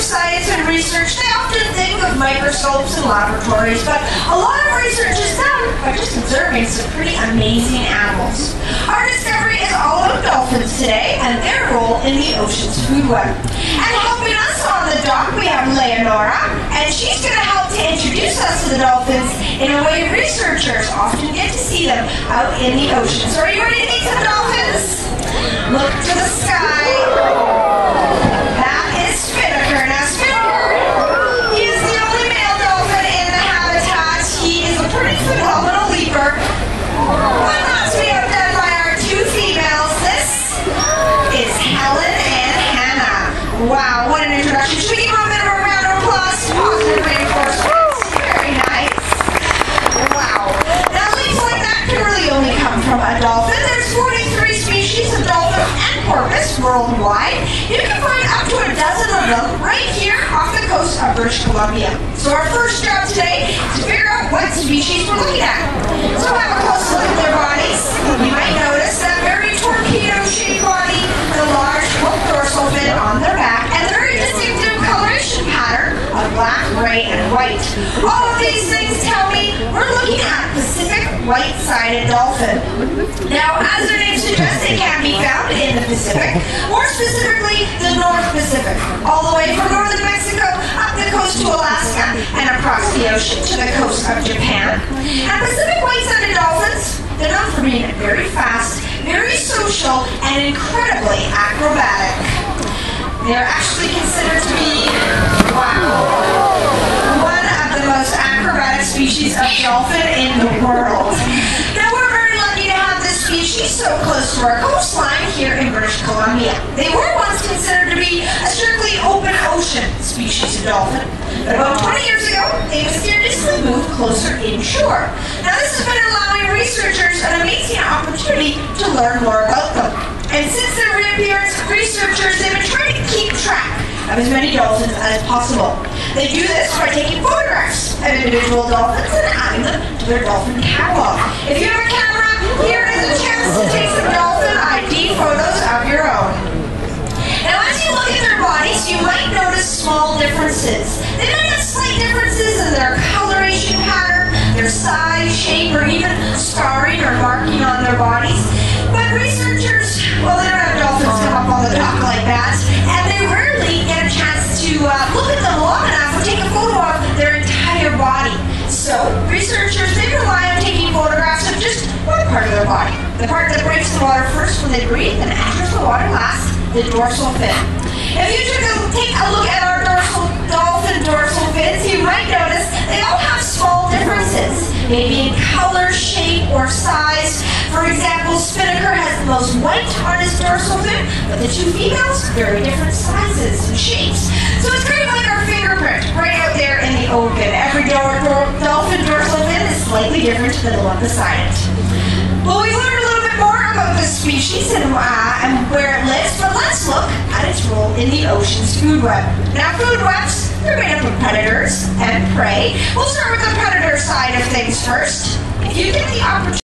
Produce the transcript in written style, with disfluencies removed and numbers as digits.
science and research, they often think of microscopes and laboratories, but a lot of research is done by just observing some pretty amazing animals. Our discovery is all about dolphins today and their role in the ocean's food web. And helping us on the dock, we have Leonora, and she's going to help to introduce us to the dolphins in a way researchers often get to see them out in the ocean. So are you ready to meet some dolphins? Look to the sky. That is Spinnaker. Now Spinnaker, he is the only male dolphin in the habitat. He is a pretty phenomenal leaper. But not to be outdone by our two females. This is Helen and Hannah. Wow, what an introduction. Should we give them a bit of a round of applause? Positive reinforcement. Very nice. Wow. Now leaves like that can really only come from a dolphin. There's 43 species of dolphin and porpoise worldwide. You can find up to a dozen of them right here off the coast of British Columbia. So our first job today is to figure out what species we're looking at. So have a close look at their bodies. You might notice that very torpedo-shaped body, the large hooked dorsal fin on their back, and the very distinctive coloration pattern of black, gray, and white. All of these things tell me we're looking at Pacific white-sided dolphin. Now, as their name suggests, they can be found in the Pacific, more specifically the North Pacific, all the way from northern Mexico up the coast to Alaska and across the ocean to the coast of Japan. And Pacific white-sided dolphins, they're known for being very fast, very social, and incredibly acrobatic. They're actually considered to be, wow, one of the most acrobatic species of dolphin in the world. Now we're very lucky to have this species so close to our coastline here in British Columbia. They were once considered to be a strictly open ocean species of dolphin, but about 20 years ago, they mysteriously moved closer inshore. Now this has been allowing researchers an amazing opportunity to learn more about them. And since their reappearance, researchers have been trying to keep track of as many dolphins as possible. They do this by taking photographs of individual dolphins and adding them to their dolphin catalog. If you have a camera, here is a chance to take some dolphin ID photos of your own. Now as you look at their bodies, you might notice small differences. They might have slight differences in their coloration pattern, their size, shape, or even scarring or marking on their bodies. But researchers, well, they don't have dolphins come up on the dock like that, and they rarely get a chance to look at them long enough or take a photo of their entire body. So researchers, they rely on taking photographs of just one part of their body, the part that breaks the water first when they breathe and enters the water last, the dorsal fin. If you take a look at our dolphin dorsal fins, you might notice they all have small differences, maybe in color, shape, or size. For example, Spinnaker has the most white on his dorsal fin, but the two females, very different sizes and shapes. So it's kind of like our fingerprint right out there in the open. Every dolphin dorsal fin is slightly different than the one beside it. Well, we learned a little bit more about this species and where it lives, but let's look at its role in the ocean's food web. Now, food webs, they're made up of predators and prey. We'll start with the predator side of things first. If you get the opportunity